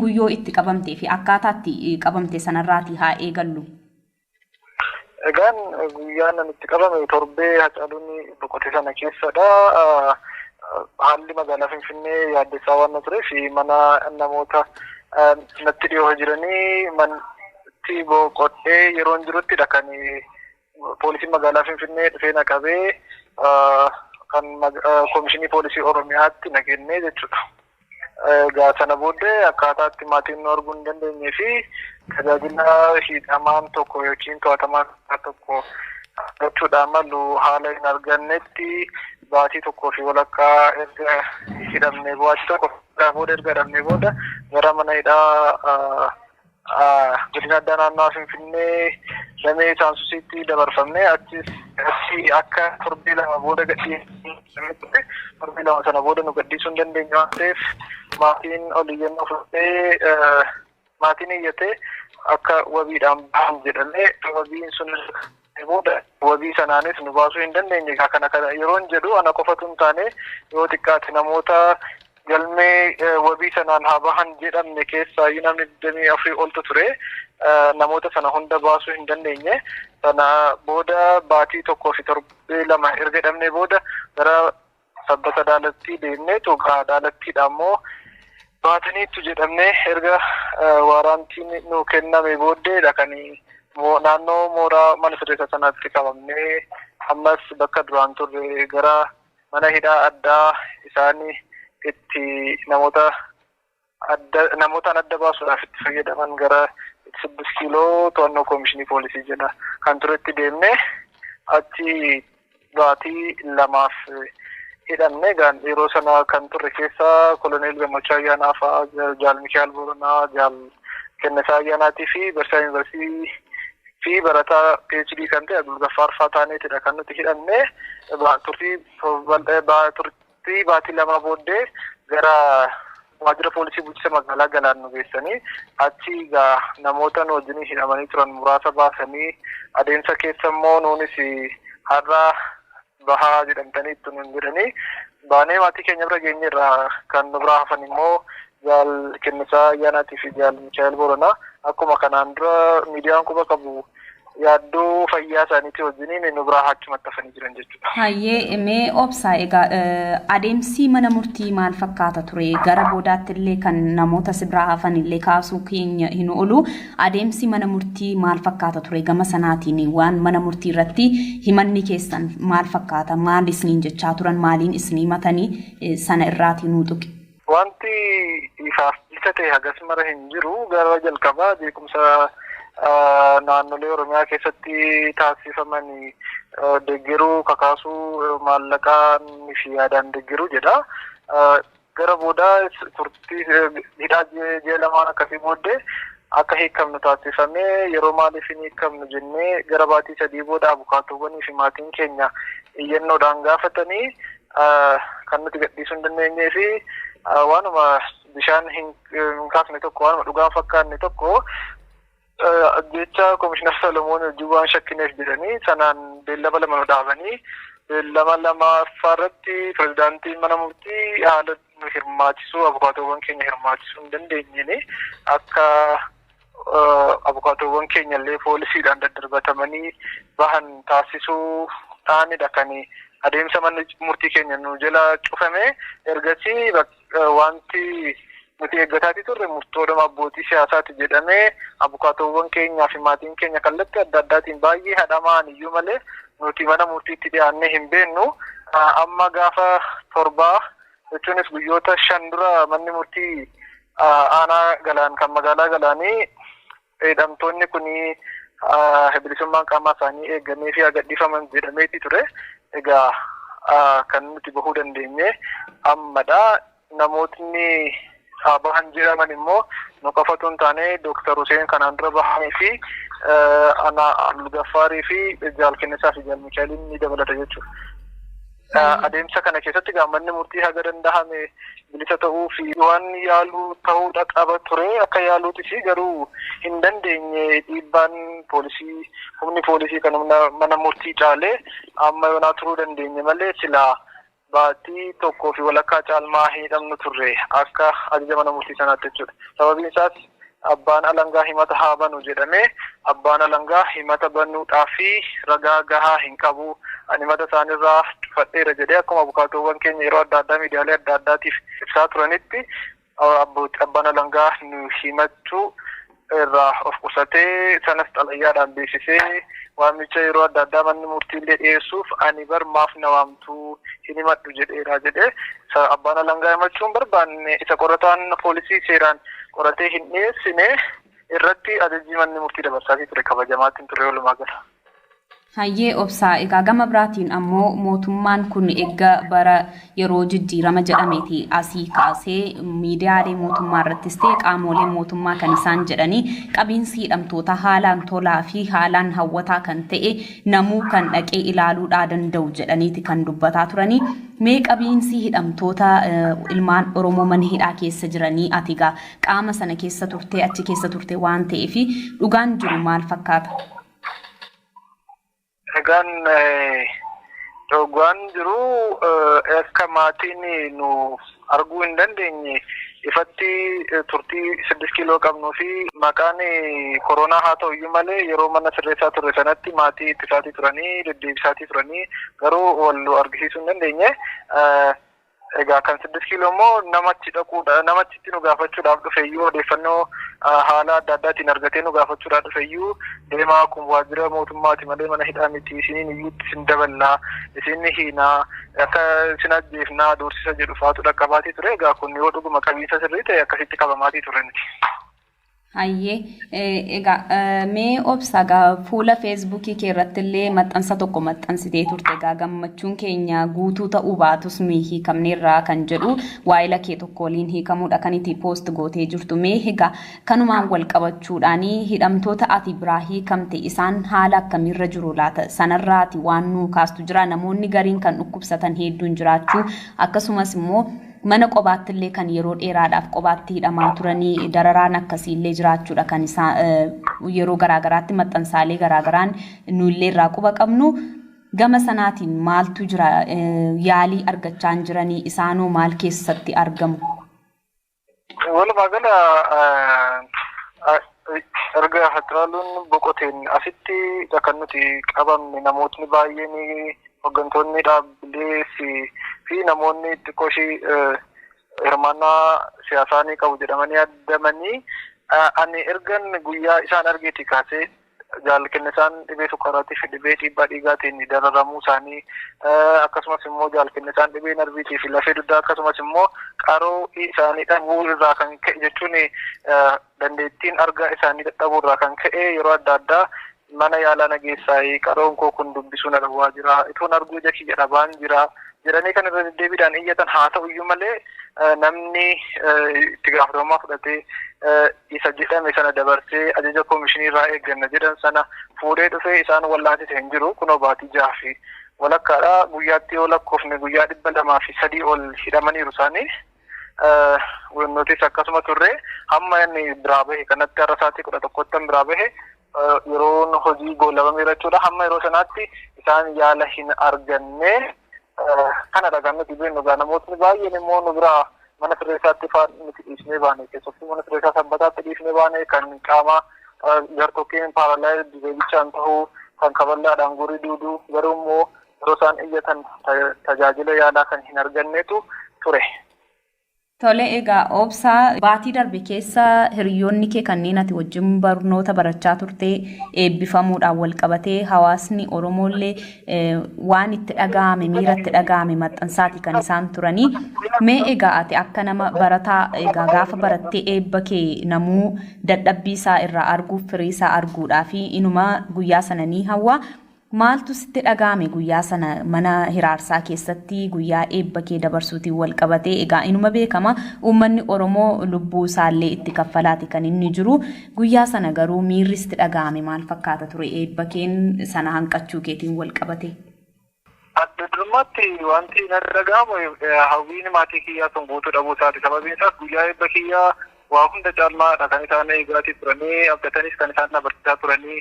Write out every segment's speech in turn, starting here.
guyyoo itti qabamtee fi akkaataatti qabamte sanarraati haa eegallu. Egaan guyyaan itti qabame torbee Hacaaluun boqote sana keessadha. Haalli magaalaa Finfinnee yaaddessaa waan tureef mana namoota natti dhiyoo jiranii manatti boqodhee yeroon jiruttidha kan poolisiin magaalaa Finfinnee dhufee na qabee kan Komishinii Poolisii Oromiyaatti na kennee jechuudha. Egaa sana booddee akkaataatti maatiin nu arguu hin dandeenyee fi tajaajila hidhamaan tokko yookiin to'atamaan tokko argachuudhaan malu haala hin argannetti baatii tokkoo fi walakkaa erga hidhamnee baatii tokko booda erga hidhamnee booda gara mana hidhaa godina addaa naannawaa Finfinnee damee Saansusiitti dabarfamnee achi akka torbee lama booda gadhiifamne torbee lama sana booda nu gadhiisuu hin dandeenye waan ta'eef maatiin oliyyannoo fudhatee maatiin iyyatee akka wabiidhaan bahan jedhamee wabiin sun booda wabii sanaanis nu baasuu hin dandeenye. Kana yeroon jedhu ana qofatu hin taane yoo xiqqaate namoota galmee wabii sanaan haa bahan jedhamne keessaa namni 24 oltu ture. Namoota sana hunda baasuu hin dandeenye. Sana booda baatii tokkoo fi torbee lama erga hidhamnee booda gara sabbata daalattii deemnee tuqaa daalattiidha ammoo baataniitu jedhamnee erga waaraantiin nu kenname booddeedha kan naannoo mooraa mana sirreessa sanaatti qabamnee ammas bakka duraan turre gara mana hidhaa addaa isaanii itti namootaan adda baasuudhaaf itti fayyadaman gara 6 kiiloo to'annoo Komishinii Poolisii jedha kan turetti deemnee achi baatii lamaaf hidhamne. Yeroo sana kan turre keessaa Koloneel Gammachuu Ayyaanaa fa'aa, Jaal Mikaa'el Booranaa, Jaal Kennesaa Ayyaanaatii fi Barsiisaa Yuunivarsiitii fi barataa PhD kan ta'e Abdul Gaffaar fa'aa taaneetidha kan nuti hidhamne. Turtii baatii lama booddee gara waajjira poolisii bulchiinsa magaalaa Galaan nu geessanii achi namoota nu wajjin hidhamanii turan muraasa baasanii adeemsa keessa immoo nuunis har'a bahaa jedhamtanii itti nun jedhanii baanee maatii keenya bira geenyerra. Kan nu biraa hafan immoo Jaal Kennesaa Ayyaanaatii fi Jaal Mikaa'el Booranaa akkuma kanaan dura miidiyaan quba qabu yaaddoo fayyaa isaaniitii wajjiniin nu biraa achumatti hafanii jiran jechuudha. Hayyee mee obsaa egaa adeemsi mana murtii maal fakkaata ture? Gara boodaatti illee kan namoota si biraa hafan illee kaasuu keenya hin oolu. Adeemsi mana murtii maal fakkaata ture gama sanaatiin? Waan mana murtii irratti himanni keessan maal fakkaata? Maal isiniin jechaa turan? Maaliin isinii matanii sana irraatii nuu tuqi? Wanti ifaaf isa ta'e hagas mara hin jiru. Gara jalqabaa beekumsa naannolee Oromiyaa keessatti taasifaman deeggaruu kakaasuu maallaqaan fi yaadaan deeggaruu jedha. Gara boodaa turtii hidhaa ji'a lamaan akkasii booddee akka hiikamnu taasifamee yeroo maaliif hin hiikamnu jennee gara baatii 3 booda abukaatoowwanii fi maatiin keenya iyyannoodhaan gaafatanii kan nuti gadhiisuu hin dandeenyee fi waanuma bishaan hin kaasne tokko waanuma dhugaa fakkaanne tokko jecha Komishinar Solomoon hojii waan shakkineef jedhanii sanaan beellama lama nu dhaabanii beellama lamaffaarratti pirezidaantiin mana murtii haala nu hirmaachisuu abukaatoowwan keenya hirmaachisuu hin dandeenyeen akka abukaatoowwan keenya illee poolisiidhaan daddarbatamanii bahan taasisuu ta'anidha kan adeemsa manni murtii keenya nu jala cufame. Ergasii wanti nuti eeggataati turre murtoodhuma abbootii siyaasaati jedhamee abukaatoowwan keenyaa fi maatiin keenya kallattii adda addaatiin baay'ee hadhamaan iyyuu malee nuti mana murtiitti dhiyaannee hin beennu. Amma gaafa torbaa jechuunis guyyoota 5 dura manni murtii aanaa Galaan kan magaalaa Galaanii hidhamtoonni kuni bilisummaan qaamaa isaanii eegamee fi gadhiifaman jedhameeti ture. Egaa kan nuti bahuu dandeenye ammadha. Namootni bahan jedhaman immoo nu qofatu hin taane Dr. Hussein kanaan dura bahanii fi Abdul Gaffaarii fi Jaal Kennesaa fi Jaal Mikaa'eliin ni dabalata jechuudha. Adeemsa kana keessatti manni murtii haga dandahame bilisa ta'uu fi waan yaaluu ta'uudha qaba ture. Akka yaaluutis garuu hin dandeenye dhiibbaan poolisii humni poolisii kan mana murtii caalee amma yoonaa turuu dandeenye malee silaa baatii tokkoo fi walakkaa caalmaa hidhamnu turre akka ajaja mana murtii sanaatti jechuudha. Sababiin isaas abbaan alangaa himata haa banu jedhamee abbaan alangaa himata banuudhaa fi ragaa gahaa hin qabu. Ani mata isaanirraa cufadheera jedhee akkuma abukaatoowwan keenya yeroo adda addaa miidiyaalee adda addaatiif ibsaa turanitti abbaan alangaa nu himachuu irraa of qusatee sanas xalayyaadhaan beeksisee waamicha yeroo adda addaa manni murtiillee dhiyeessuuf ani bar maaf na waamtuu hin himadhu jedheera jedhee abbaan alangaa himachuun barbaanne isa qorataan poolisii seeraan qoratee hin dhiyeessine irratti ajajji manni murtii dabarsaatii ture kabajamaatiin ture walumaa gala. Hayyee obsaa egaa gama biraatiin ammoo mootummaan kun egaa bara yeroo jijjiirama jedhameeti asii kaasee miidiyaalee mootummaa irrattis ta'e qaamolee mootummaa kan isaan jedhanii qabiinsi hidhamtoota haalaan tolaa fi haalaan hawwataa kan ta'e namuu kan dhaqee ilaaluudhaa danda'u jedhaniiti kan dubbataa turanii. Mee qabiinsi hidhamtoota ilmaan Oromoo mana hidhaa keessa jiranii atigaa qaama sana keessa turtee achi keessa turte waan ta'eef dhugaan jiru maal fakkaata? Egaan dhugaan jiru akka maatiin nu arguu hin dandeenye ifatti turtii 6 kiiloo qabnuu fi maqaan koronaa haa ta'u iyyuu malee yeroo mana sirreessaa turre sanatti maatii ittisaatii turanii deddeebisaatii turanii garuu wal argisiisuu hin dandeenye. Egaa kan 6 kiiloo immoo namachi dhaquudha namachitti nu gaafachuudhaaf dhufeeyyuu odeeffannoo haala adda addaatiin argatee nu gaafachuudhaaf dhufeeyyuu deemaa kun waajjira mootummaati malee mana hidhaa miti isiniin iyyuutti isin daballaa isin hiinaa akka isin ajjeefnaa doorsisa jedhu faatu dhaqqabaatii ture. Egaa kun yoo dhuguma qabiinsa sirrii ta'e akkasitti qabamaatii ture nuti. Hayyee egaa mee obsagaa fuula feesbuukii kee irratti illee maxxansa tokko maxxansitee turte egaa gammachuun keenya guutuu ta'uu baatus nuyi hiikamneerraa kan jedhu waa'ila kee tokko waliin hiikamuudha kan itti poost gootee jirtu. Mee egaa kanumaan wal qabachuudhaan hidhamtoota ati biraa hiikamte isaan haala akkamiirra jiru laata sanarraati waan nu kaastu jira namoonni gariin kan dhukkubsatan hedduun jiraachuu akkasumas immoo mana qobaattillee kan yeroo dheeraadhaaf qobaatti hidhamaa turanii dararaan akkasiillee jiraachuudha kan isaa yeroo garaagaraatti maxxansaalee garaagaraan nuillee irraa quba qabnu. Gama sanaatiin maaltu jira yaalii argachaa jiranii isaanoo maal keessatti argamu? Walumaa gala erga hatiraaluun boqoteen asitti kan nuti qabamne namootni baay'een hooggantoonni dhaabbilee fi namoonni xiqqooshii hirmaannaa siyaasaa ni qabu jedhamanii yaadamanii ani ergan guyyaa isaan argeeti kaasee jaalkennisaan dhibee sukkaaraatii fi dhibee dhiibbaa dhiigaatiin dararamuu isaanii akkasumas immoo jaalkennisaan dhibee narviitii fi lafee dugdaa akkasumas immoo qaroo isaanii dhabuu irraa kan ka'e jechuun dandeettiin argaa isaanii dadhabuu irraa kan ka'e yeroo adda addaa mana yaalaa nageessaa qaroon koo kun dubbisuun dhawaa jira itoon arguu jechii jedhabaan jira jedhanii kan irra deddeebiidhaan iyyatan haa ta'u iyyuu malee namni itti gaafatamummaa fudhatee isa jedhame sana dabarsee ajaja koomishinii irraa eegganna jedhan sana fuudhee dhufee isaan wallaansise hin jiru kunoo baatii 6 fi walakkaadha guyyaatti yoo lakkoofne guyyaa 203 ol hidhamaniiru isaanii. Nutis akkasuma turre hamma inni biraa bahe kanatti har'a sa'aatii 11 biraa bahe yeroon hojii goolabame jechuudha hamma yeroo sanaatti isaan yaala hin arganne kana dhagaan nuti beeknu gaa namootni baay'een immoo nu biraa mana sirreessaatti faan nuti dhiisnee baane keessattuu mana sirreessaa Sanbataatti dhiisnee baane kan qaama gartokkeen paaralaayii dibeebichaan ta'uu kan kaballaadhaan gurii duuduu garuu immoo yeroo isaan iyyatan tajaajila yaalaa kan hin argannetu ture. Tole egaa obsaa baatii darbe keessa hiriyoonni kee kanneen ati wajjin barnoota barachaa turte eebbifamuudhaan wal qabatee hawaasni Oromoollee waan itti dhaga'ame miira itti dhaga'ame maxxansaati kan isaan turanii. Mee egaa ati akka nama barataa egaa gaafa barattee eebba kee namuu dadhabbii isaa irraa arguuf firii isaa arguudhaa fi inuma guyyaa sana ni hawwa. Maaltu sitti dhaga'ame guyyaa sana mana hiraarsaa keessatti guyyaa eebba kee dabarsuutiin wal qabatee egaa inuma beekama uummanni Oromoo lubbuu isaallee itti kaffalaati kan inni jiru guyyaa sana garuu miirri sitti dhaga'ame maal fakkaata ture eebba keen sana hanqachuu keetiin wal qabate? Adda durummaatti wanti na dhaga'amu hawwiin maatii kiyyaa sun guutuu dhabuu isaati sababiin isaas guyyaa eebba kiyyaa waa hunda caalmaadha kan isaan eegaatii turanii abdatanis kan isaan barsiisaa turanii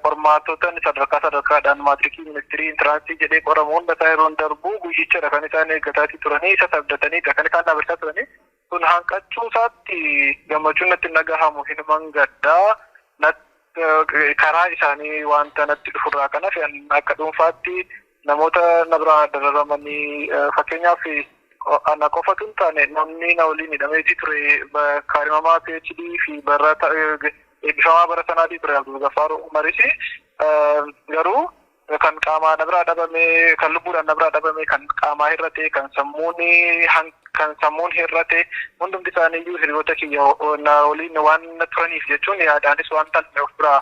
qormaatota sadarkaadhaan maatirikii ministirii intiransii jedhee qoramuun dhataa yeroo darbu guyyichadha kan isaan eeggataatii turanii isa sabdataniidha kan isaan dabarsaa turanii kun hanqachuu isaatti gammachuun natti nagahamu hinuman gaddaa karaa isaanii wanta natti dhufurraa kanaaf akka dhuunfaatti namoota na biraa dararamanii fakkeenyaaf ana qofatu hin taane namni na waliin hidhameetii ture kaarimamaa PhD fi barata eebbifamaa bara sanaatii ture Abdul Gaffar Umarisi garuu kan qaamaa na biraa dhabame kan lubbuudhaan na biraa dhabame kan qaamaa hir'ate kan sammuun hir'ate hundumti isaaniiyyuu hiriyoota kiyya na waliin waan turaniif jechuun yaadaanis waan ta'an of biraa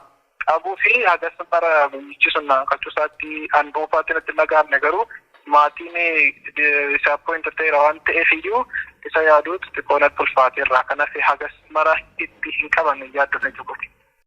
qabuu fi hagas bara guyyichi sun qacuusaatti an dhuunfaatti natti nagaamne garuu maatiin disappointed ta'eera waan ta'eef iyyuu isa yaaduutu xiqqoo natti ulfaateerra kanaaf hagas mara itti hin qabanne yaaddota jechuudha.